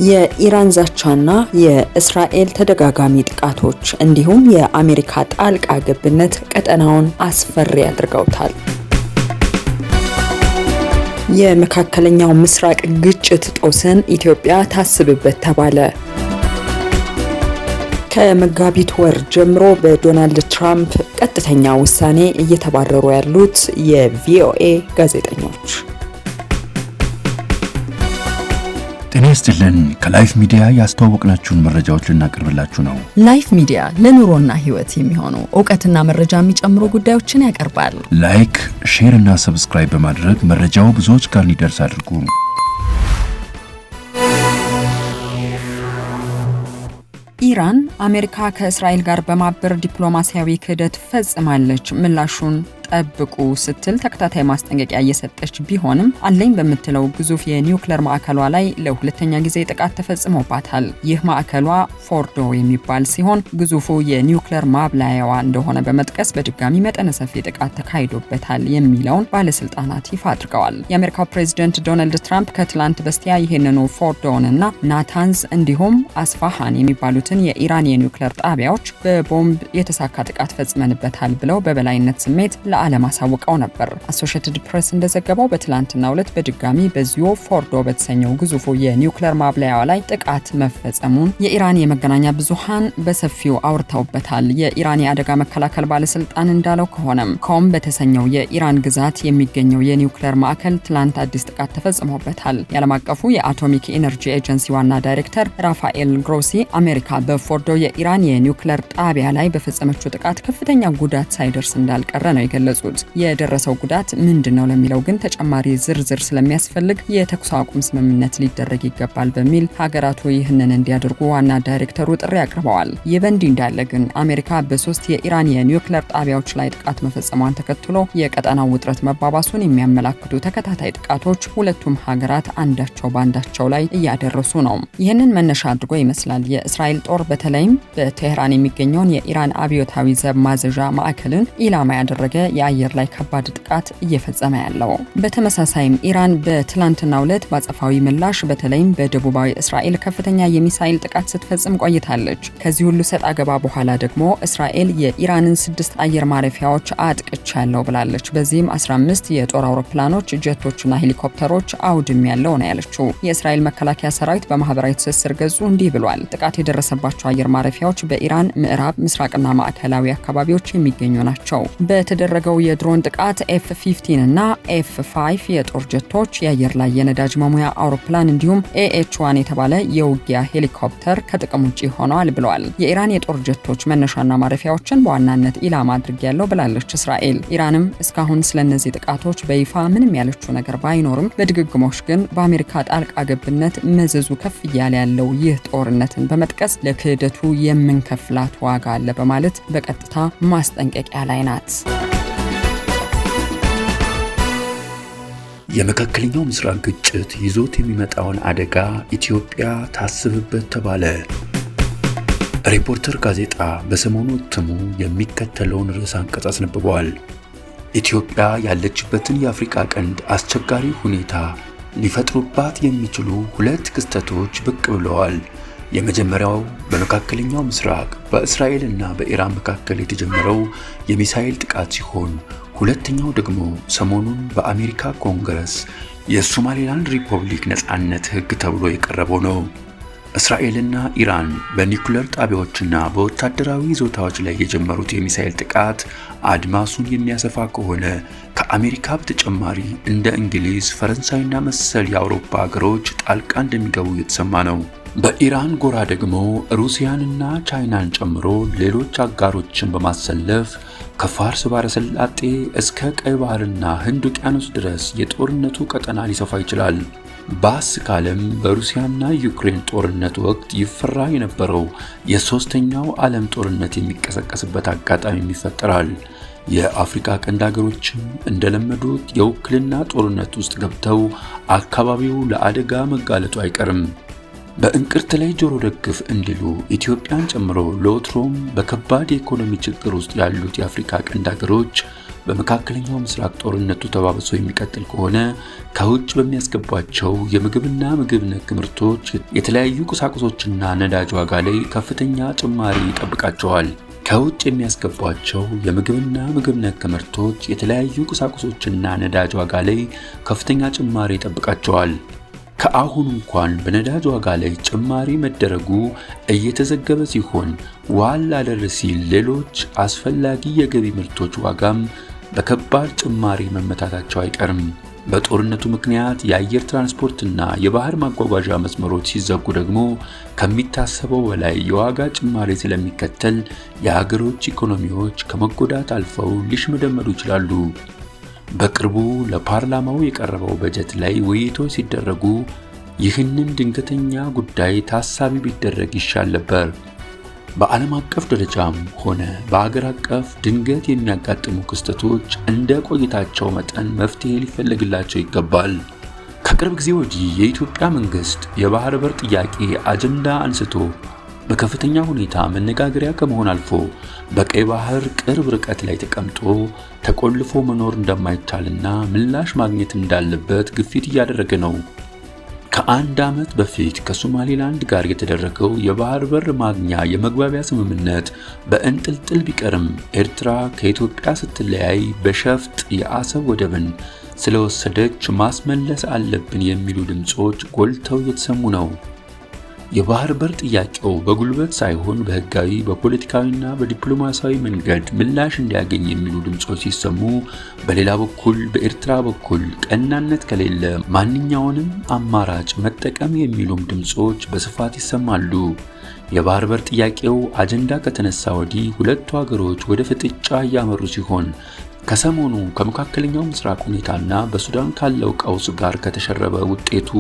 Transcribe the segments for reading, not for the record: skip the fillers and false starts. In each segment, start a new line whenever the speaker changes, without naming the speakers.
የኢራን ዛቻና የእስራኤል ተደጋጋሚ ጥቃቶች እንዲሁም የአሜሪካ ጣልቃ ገብነት ቀጠናውን አስፈሪ አድርገውታል። የመካከለኛው ምስራቅ ግጭት ጦስን ኢትዮጵያ ታስብበት ተባለ። ከመጋቢት ወር ጀምሮ በዶናልድ ትራምፕ ቀጥተኛ ውሳኔ እየተባረሩ ያሉት የቪኦኤ ጋዜጠኞች።
ጤና ይስጥልን። ከላይፍ ሚዲያ ያስተዋወቅናችሁን መረጃዎች ልናቀርብላችሁ ነው።
ላይፍ ሚዲያ ለኑሮና ሕይወት የሚሆኑ ዕውቀትና መረጃ የሚጨምሩ ጉዳዮችን ያቀርባል።
ላይክ፣ ሼር እና ሰብስክራይብ በማድረግ መረጃው ብዙዎች ጋር እንዲደርስ አድርጉ።
ኢራን አሜሪካ ከእስራኤል ጋር በማበር ዲፕሎማሲያዊ ክህደት ፈጽማለች፣ ምላሹን ጠብቁ ስትል ተከታታይ ማስጠንቀቂያ እየሰጠች ቢሆንም አለኝ በምትለው ግዙፍ የኒውክሌር ማዕከሏ ላይ ለሁለተኛ ጊዜ ጥቃት ተፈጽሞባታል። ይህ ማዕከሏ ፎርዶ የሚባል ሲሆን ግዙፉ የኒውክሌር ማብላያዋ እንደሆነ በመጥቀስ በድጋሚ መጠነ ሰፊ ጥቃት ተካሂዶበታል የሚለውን ባለስልጣናት ይፋ አድርገዋል። የአሜሪካው ፕሬዝዳንት ዶናልድ ትራምፕ ከትላንት በስቲያ ይህንኑ ፎርዶንና ናታንዝ እንዲሁም አስፋሃን የሚባሉትን የኢራን የኒውክሌር ጣቢያዎች በቦምብ የተሳካ ጥቃት ፈጽመንበታል ብለው በበላይነት ስሜት ለዓለም አሳውቀው ነበር። አሶሺየትድ ፕሬስ እንደዘገበው በትላንትናው ዕለት በድጋሚ በዚሁ ፎርዶ በተሰኘው ግዙፉ የኒውክሌር ማብላያዋ ላይ ጥቃት መፈጸሙን የኢራን የመገናኛ ብዙሃን በሰፊው አውርተውበታል። የኢራን የአደጋ መከላከል ባለስልጣን እንዳለው ከሆነም ኮም በተሰኘው የኢራን ግዛት የሚገኘው የኒውክሌር ማዕከል ትላንት አዲስ ጥቃት ተፈጽሞበታል። የዓለም አቀፉ የአቶሚክ ኢነርጂ ኤጀንሲ ዋና ዳይሬክተር ራፋኤል ግሮሲ አሜሪካ በፎርዶ የኢራን የኒውክሌር ጣቢያ ላይ በፈጸመችው ጥቃት ከፍተኛ ጉዳት ሳይደርስ እንዳልቀረ ነው የገለጹት። የደረሰው ጉዳት ምንድነው ለሚለው ግን ተጨማሪ ዝርዝር ስለሚያስፈልግ የተኩስ አቁም ስምምነት ሊደረግ ይገባል በሚል ሀገራቱ ይህንን እንዲያደርጉ ዋና ዳይሬክተሩ ጥሪ አቅርበዋል። ይህ በእንዲህ እንዳለ ግን አሜሪካ በ3 የኢራን የኒውክሌር ጣቢያዎች ላይ ጥቃት መፈጸሟን ተከትሎ የቀጠናው ውጥረት መባባሱን የሚያመላክቱ ተከታታይ ጥቃቶች ሁለቱም ሀገራት አንዳቸው በአንዳቸው ላይ እያደረሱ ነው። ይህንን መነሻ አድርጎ ይመስላል የእስራኤል ጦር በተለይም በቴህራን የሚገኘውን የኢራን አብዮታዊ ዘብ ማዘዣ ማዕከልን ኢላማ ያደረገ የአየር ላይ ከባድ ጥቃት እየፈጸመ ያለው። በተመሳሳይም ኢራን በትላንትናው ዕለት ባጸፋዊ ምላሽ በተለይም በደቡባዊ እስራኤል ከፍተኛ የሚሳኤል ጥቃት ስትፈጽም ቆይታለች። ከዚህ ሁሉ ሰጥ አገባ በኋላ ደግሞ እስራኤል የኢራንን 6 አየር ማረፊያዎች አጥቅቻለሁ ብላለች። በዚህም 15 የጦር አውሮፕላኖች፣ ጀቶችና ሄሊኮፕተሮች አውድም ያለው ነው ያለችው። የእስራኤል መከላከያ ሰራዊት በማህበራዊ ትስስር ገጹ እንዲህ ብሏል። ጥቃት የደረሰባቸው አየር ማረፊያዎች በኢራን ምዕራብ፣ ምስራቅና ማዕከላዊ አካባቢዎች የሚገኙ ናቸው። በተደረገው የድሮን ጥቃት F-15 እና F-5 የጦር ጀቶች፣ የአየር ላይ የነዳጅ መሙያ አውሮፕላን እንዲሁም AH-1 የተባለ የውጊያ ሄሊኮፕተር ከጥቅም ውጪ ሆነዋል ብለዋል። የኢራን የጦር ጀቶች መነሻና ማረፊያዎችን በዋናነት ኢላማ አድርጌያለሁ ብላለች እስራኤል። ኢራንም እስካሁን ስለነዚህ ጥቃቶች በይፋ ምንም ያለችው ነገር ባይኖርም በድግግሞሽ ግን በአሜሪካ ጣልቃ ገብነት መዘዙ ከፍ እያለ ያለው ይህ ጦርነትን በመጥቀስ ለክህደቱ የምንከፍላት ዋጋ አለ በማለት በቀጥታ ማስጠንቀቂያ ላይ ናት።
የመካከለኛው ምስራቅ ግጭት ይዞት የሚመጣውን አደጋ ኢትዮጵያ ታስብበት ተባለ። ሪፖርተር ጋዜጣ በሰሞኑ እትሙ የሚከተለውን ርዕስ አንቀጽ አስነብቧል። ኢትዮጵያ ያለችበትን የአፍሪካ ቀንድ አስቸጋሪ ሁኔታ ሊፈጥሩባት የሚችሉ 2 ክስተቶች ብቅ ብለዋል። የመጀመሪያው በመካከለኛው ምስራቅ በእስራኤልና በኢራን መካከል የተጀመረው የሚሳኤል ጥቃት ሲሆን ሁለተኛው ደግሞ ሰሞኑን በአሜሪካ ኮንግረስ የሶማሌላንድ ሪፐብሊክ ነጻነት ሕግ ተብሎ የቀረበው ነው። እስራኤልና ኢራን በኒውክሌር ጣቢያዎችና በወታደራዊ ይዞታዎች ላይ የጀመሩት የሚሳኤል ጥቃት አድማሱን የሚያሰፋ ከሆነ ከአሜሪካ በተጨማሪ እንደ እንግሊዝ፣ ፈረንሳይና መሰል የአውሮፓ ሀገሮች ጣልቃ እንደሚገቡ የተሰማ ነው። በኢራን ጎራ ደግሞ ሩሲያንና ቻይናን ጨምሮ ሌሎች አጋሮችን በማሰለፍ ከፋርስ ባሕረ ሰላጤ እስከ ቀይ ባህርና ህንድ ውቅያኖስ ድረስ የጦርነቱ ቀጠና ሊሰፋ ይችላል። ባስ ካለም በሩሲያና ዩክሬን ጦርነት ወቅት ይፈራ የነበረው የሶስተኛው ዓለም ጦርነት የሚቀሰቀስበት አጋጣሚ ይፈጠራል። የአፍሪካ ቀንድ ሀገሮችም እንደለመዱት የውክልና ጦርነት ውስጥ ገብተው አካባቢው ለአደጋ መጋለጡ አይቀርም። በእንቅርት ላይ ጆሮ ደግፍ እንዲሉ ኢትዮጵያን ጨምሮ ለወትሮም በከባድ የኢኮኖሚ ችግር ውስጥ ያሉት የአፍሪካ ቀንድ ሀገሮች በመካከለኛው ምስራቅ ጦርነቱ ተባብሶ የሚቀጥል ከሆነ ከውጭ በሚያስገቧቸው የምግብና ምግብ ነክ ምርቶች፣ የተለያዩ ቁሳቁሶችና ነዳጅ ዋጋ ላይ ከፍተኛ ጭማሪ ይጠብቃቸዋል። ከውጭ የሚያስገቧቸው የምግብና ምግብ ነክ ምርቶች፣ የተለያዩ ቁሳቁሶችና ነዳጅ ዋጋ ላይ ከፍተኛ ጭማሪ ይጠብቃቸዋል። ከአሁኑ እንኳን በነዳጅ ዋጋ ላይ ጭማሪ መደረጉ እየተዘገበ ሲሆን ዋል አደር ሲል ሌሎች አስፈላጊ የገቢ ምርቶች ዋጋም በከባድ ጭማሪ መመታታቸው አይቀርም። በጦርነቱ ምክንያት የአየር ትራንስፖርትና የባህር ማጓጓዣ መስመሮች ሲዘጉ ደግሞ ከሚታሰበው በላይ የዋጋ ጭማሪ ስለሚከተል የሀገሮች ኢኮኖሚዎች ከመጎዳት አልፈው ሊሽመደመዱ ይችላሉ። በቅርቡ ለፓርላማው የቀረበው በጀት ላይ ውይይቶች ሲደረጉ ይህንን ድንገተኛ ጉዳይ ታሳቢ ቢደረግ ይሻል ነበር። በዓለም አቀፍ ደረጃም ሆነ በአገር አቀፍ ድንገት የሚያጋጥሙ ክስተቶች እንደ ቆይታቸው መጠን መፍትሄ ሊፈለግላቸው ይገባል። ከቅርብ ጊዜ ወዲህ የኢትዮጵያ መንግስት የባህር በር ጥያቄ አጀንዳ አንስቶ በከፍተኛ ሁኔታ መነጋገሪያ ከመሆን አልፎ በቀይ ባህር ቅርብ ርቀት ላይ ተቀምጦ ተቆልፎ መኖር እንደማይቻልና ምላሽ ማግኘት እንዳለበት ግፊት እያደረገ ነው። ከአንድ ዓመት በፊት ከሶማሌላንድ ጋር የተደረገው የባህር በር ማግኛ የመግባቢያ ስምምነት በእንጥልጥል ቢቀርም ኤርትራ ከኢትዮጵያ ስትለያይ በሸፍጥ የአሰብ ወደብን ስለወሰደች ማስመለስ አለብን የሚሉ ድምጾች ጎልተው እየተሰሙ ነው። የባህር በር ጥያቄው በጉልበት ሳይሆን በህጋዊ፣ በፖለቲካዊና በዲፕሎማሲያዊ መንገድ ምላሽ እንዲያገኝ የሚሉ ድምጾች ሲሰሙ፣ በሌላ በኩል በኤርትራ በኩል ቀናነት ከሌለ ማንኛውንም አማራጭ መጠቀም የሚሉም ድምጾች በስፋት ይሰማሉ። የባህር በር ጥያቄው አጀንዳ ከተነሳ ወዲህ ሁለቱ ሀገሮች ወደ ፍጥጫ እያመሩ ሲሆን ከሰሞኑ ከመካከለኛው ምስራቅ ሁኔታና በሱዳን ካለው ቀውስ ጋር ከተሸረበ ውጤቱ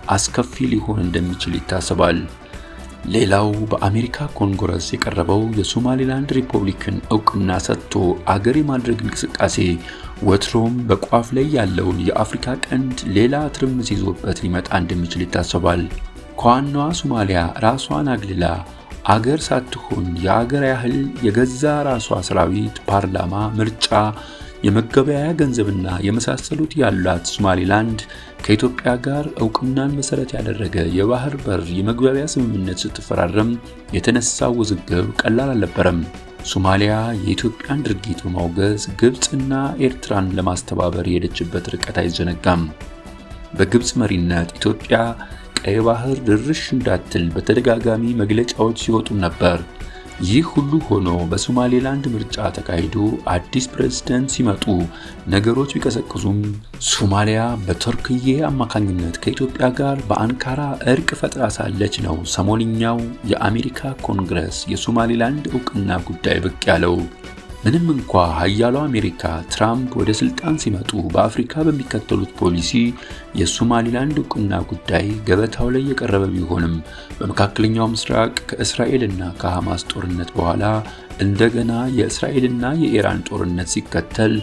አስከፊ ሊሆን እንደሚችል ይታሰባል። ሌላው በአሜሪካ ኮንግረስ የቀረበው የሶማሌላንድ ሪፐብሊክን እውቅና ሰጥቶ አገር የማድረግ እንቅስቃሴ ወትሮም በቋፍ ላይ ያለውን የአፍሪካ ቀንድ ሌላ ትርምስ ይዞበት ሊመጣ እንደሚችል ይታሰባል። ከዋናዋ ሶማሊያ ራሷን አግልላ አገር ሳትሆን የአገር ያህል የገዛ ራሷ ሰራዊት፣ ፓርላማ፣ ምርጫ፣ የመገበያያ ገንዘብና የመሳሰሉት ያላት ሶማሌላንድ ከኢትዮጵያ ጋር እውቅናን መሰረት ያደረገ የባህር በር የመግባቢያ ስምምነት ስትፈራረም የተነሳው ውዝግብ ቀላል አልነበረም። ሶማሊያ የኢትዮጵያን ድርጊት በማውገዝ ግብፅና ኤርትራን ለማስተባበር የሄደችበት ርቀት አይዘነጋም። በግብፅ መሪነት ኢትዮጵያ ቀይ ባህር ድርሽ እንዳትል በተደጋጋሚ መግለጫዎች ሲወጡ ነበር። ይህ ሁሉ ሆኖ በሶማሌላንድ ምርጫ ተካሂዶ አዲስ ፕሬዝዳንት ሲመጡ ነገሮች ቢቀሰቅሱም ሶማሊያ በቱርክዬ አማካኝነት ከኢትዮጵያ ጋር በአንካራ እርቅ ፈጥራ ሳለች ነው ሰሞንኛው የአሜሪካ ኮንግረስ የሶማሌላንድ እውቅና ጉዳይ ብቅ ያለው። ምንም እንኳ ሀያሉ አሜሪካ ትራምፕ ወደ ስልጣን ሲመጡ በአፍሪካ በሚከተሉት ፖሊሲ የሶማሌላንድ እውቅና ጉዳይ ገበታው ላይ የቀረበ ቢሆንም በመካከለኛው ምስራቅ ከእስራኤልና ከሐማስ ጦርነት በኋላ እንደገና የእስራኤልና የኢራን ጦርነት ሲከተል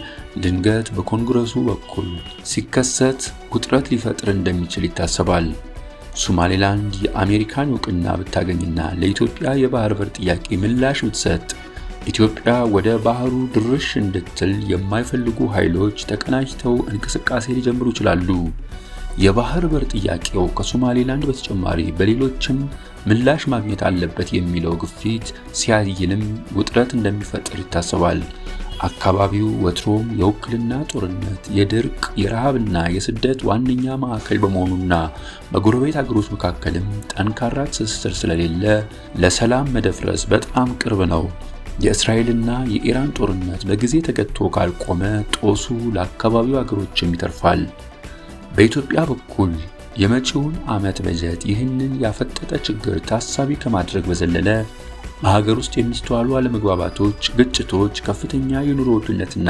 ድንገት በኮንግረሱ በኩል ሲከሰት ውጥረት ሊፈጥር እንደሚችል ይታሰባል። ሶማሌላንድ የአሜሪካን እውቅና ብታገኝና ለኢትዮጵያ የባህር በር ጥያቄ ምላሽ ብትሰጥ ኢትዮጵያ ወደ ባህሩ ድርሽ እንድትል የማይፈልጉ ኃይሎች ተቀናጅተው እንቅስቃሴ ሊጀምሩ ይችላሉ። የባህር በር ጥያቄው ከሶማሌላንድ በተጨማሪ በሌሎችም ምላሽ ማግኘት አለበት የሚለው ግፊት ሲያይልም ውጥረት እንደሚፈጥር ይታሰባል። አካባቢው ወትሮም የውክልና ጦርነት፣ የድርቅ፣ የረሃብና የስደት ዋነኛ ማዕከል በመሆኑና በጎረቤት አገሮች መካከልም ጠንካራ ትስስር ስለሌለ ለሰላም መደፍረስ በጣም ቅርብ ነው። የእስራኤልና የኢራን ጦርነት በጊዜ ተገቶ ካልቆመ ጦሱ ለአካባቢው አገሮችም ይተርፋል። በኢትዮጵያ በኩል የመጪውን ዓመት በጀት ይህንን ያፈጠጠ ችግር ታሳቢ ከማድረግ በዘለለ በሀገር ውስጥ የሚስተዋሉ አለመግባባቶች፣ ግጭቶች፣ ከፍተኛ የኑሮ ውድነትና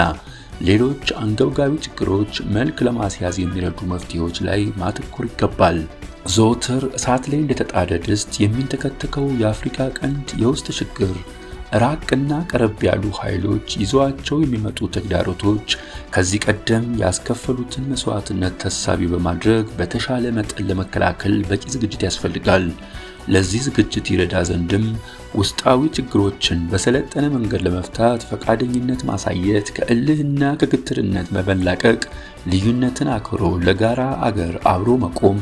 ሌሎች አንገብጋቢ ችግሮች መልክ ለማስያዝ የሚረዱ መፍትሄዎች ላይ ማተኮር ይገባል። ዘወትር እሳት ላይ እንደተጣደ ድስት የሚንተከተከው የአፍሪካ ቀንድ የውስጥ ችግር ራቅና ቀረብ ያሉ ኃይሎች ይዘዋቸው የሚመጡ ተግዳሮቶች ከዚህ ቀደም ያስከፈሉትን መስዋዕትነት ታሳቢ በማድረግ በተሻለ መጠን ለመከላከል በቂ ዝግጅት ያስፈልጋል። ለዚህ ዝግጅት ይረዳ ዘንድም ውስጣዊ ችግሮችን በሰለጠነ መንገድ ለመፍታት ፈቃደኝነት ማሳየት፣ ከእልህና ከግትርነት መላቀቅ፣ ልዩነትን አክብሮ ለጋራ አገር አብሮ መቆም፣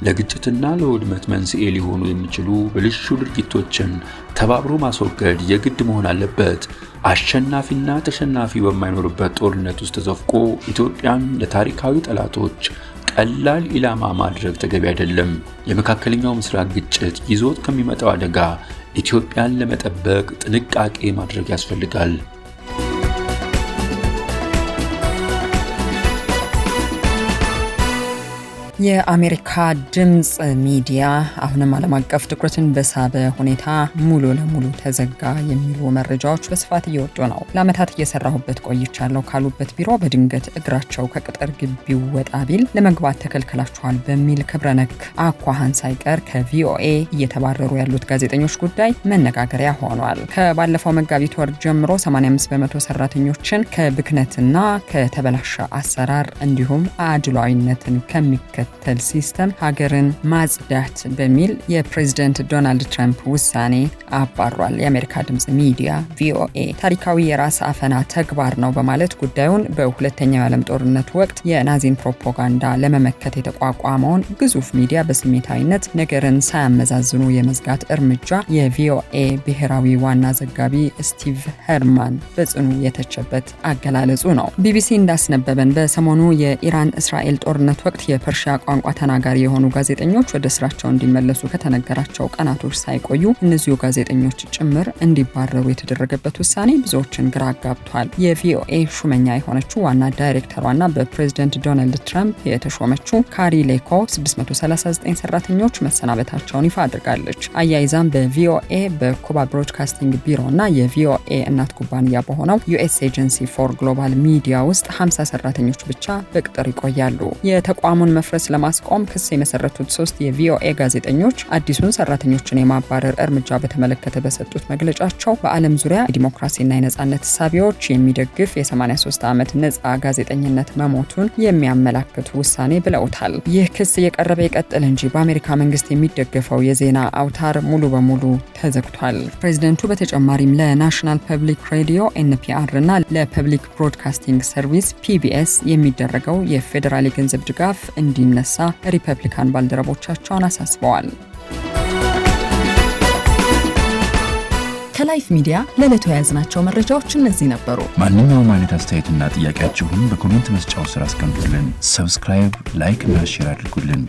ለግጭትና ለውድመት መንስኤ ሊሆኑ የሚችሉ ብልሹ ድርጊቶችን ተባብሮ ማስወገድ የግድ መሆን አለበት። አሸናፊና ተሸናፊ በማይኖርበት ጦርነት ውስጥ ተዘፍቆ ኢትዮጵያን ለታሪካዊ ጠላቶች ቀላል ኢላማ ማድረግ ተገቢ አይደለም። የመካከለኛው ምስራቅ ግጭት ይዞት ከሚመጣው አደጋ ኢትዮጵያን ለመጠበቅ ጥንቃቄ ማድረግ ያስፈልጋል።
የአሜሪካ ድምጽ ሚዲያ አሁንም ዓለም አቀፍ ትኩረትን በሳበ ሁኔታ ሙሉ ለሙሉ ተዘጋ የሚሉ መረጃዎች በስፋት እየወጡ ነው። ለዓመታት እየሰራሁበት ቆይቻለሁ ካሉበት ቢሮ በድንገት እግራቸው ከቅጥር ግቢው ወጣ ቢል ለመግባት ተከልክላችኋል በሚል ክብረነክ አኳኋን ሳይቀር ከቪኦኤ እየተባረሩ ያሉት ጋዜጠኞች ጉዳይ መነጋገሪያ ሆኗል። ከባለፈው መጋቢት ወር ጀምሮ 85 በመቶ ሰራተኞችን ከብክነትና ከተበላሸ አሰራር እንዲሁም አድሏዊነትን ከሚከተል ሲስተም ሀገርን ማጽዳት በሚል የፕሬዝዳንት ዶናልድ ትራምፕ ውሳኔ አባሯል። የአሜሪካ ድምጽ ሚዲያ ቪኦኤ ታሪካዊ የራስ አፈና ተግባር ነው በማለት ጉዳዩን በሁለተኛው የዓለም ጦርነት ወቅት የናዚን ፕሮፓጋንዳ ለመመከት የተቋቋመውን ግዙፍ ሚዲያ በስሜታዊነት ነገርን ሳያመዛዝኑ የመዝጋት እርምጃ የቪኦኤ ብሔራዊ ዋና ዘጋቢ ስቲቭ ሄርማን በጽኑ የተቸበት አገላለጹ ነው። ቢቢሲ እንዳስነበበን በሰሞኑ የኢራን እስራኤል ጦርነት ወቅት የፐርሺያ ቋንቋ ተናጋሪ የሆኑ ጋዜጠኞች ወደ ስራቸው እንዲመለሱ ከተነገራቸው ቀናቶች ሳይቆዩ እነዚሁ ጋዜጠኞች ጭምር እንዲባረሩ የተደረገበት ውሳኔ ብዙዎችን ግራ አጋብቷል። የቪኦኤ ሹመኛ የሆነችው ዋና ዳይሬክተሯና በፕሬዝዳንት ዶናልድ ትራምፕ የተሾመችው ካሪ ሌኮ 639 ሰራተኞች መሰናበታቸውን ይፋ አድርጋለች። አያይዛም በቪኦኤ በኩባ ብሮድካስቲንግ ቢሮና የቪኦኤ እናት ኩባንያ በሆነው ዩኤስ ኤጀንሲ ፎር ግሎባል ሚዲያ ውስጥ 50 ሰራተኞች ብቻ በቅጥር ይቆያሉ። የተቋሙን መፍረስ ለማስቆም ክስ የመሰረቱት 3 የቪኦኤ ጋዜጠኞች አዲሱን ሰራተኞችን የማባረር እርምጃ በተመለከተ በሰጡት መግለጫቸው በዓለም ዙሪያ የዲሞክራሲና የነጻነት እሳቤዎች የሚደግፍ የ83 ዓመት ነጻ ጋዜጠኝነት መሞቱን የሚያመላክት ውሳኔ ብለውታል። ይህ ክስ የቀረበ ይቀጥል እንጂ በአሜሪካ መንግስት የሚደገፈው የዜና አውታር ሙሉ በሙሉ ተዘግቷል። ፕሬዝደንቱ በተጨማሪም ለናሽናል ፐብሊክ ሬዲዮ ኤንፒአር እና ለፐብሊክ ብሮድካስቲንግ ሰርቪስ ፒቢኤስ የሚደረገው የፌዴራል የገንዘብ ድጋፍ እንዲነሳ ሪፐብሊካን ባልደረቦቻቸውን አሳስበዋል።
ከላይፍ ሚዲያ ለዕለቱ የያዝናቸው መረጃዎች እነዚህ ነበሩ።
ማንኛውም አይነት አስተያየትና ጥያቄያችሁን በኮሜንት መስጫው ስር አስቀምጡልን። ሰብስክራይብ፣ ላይክ እና ሼር አድርጉልን።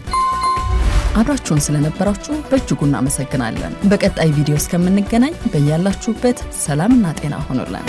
አብራችሁን ስለነበራችሁ በእጅጉ እናመሰግናለን። በቀጣይ ቪዲዮ እስከምንገናኝ በያላችሁበት ሰላምና ጤና ሆኖልን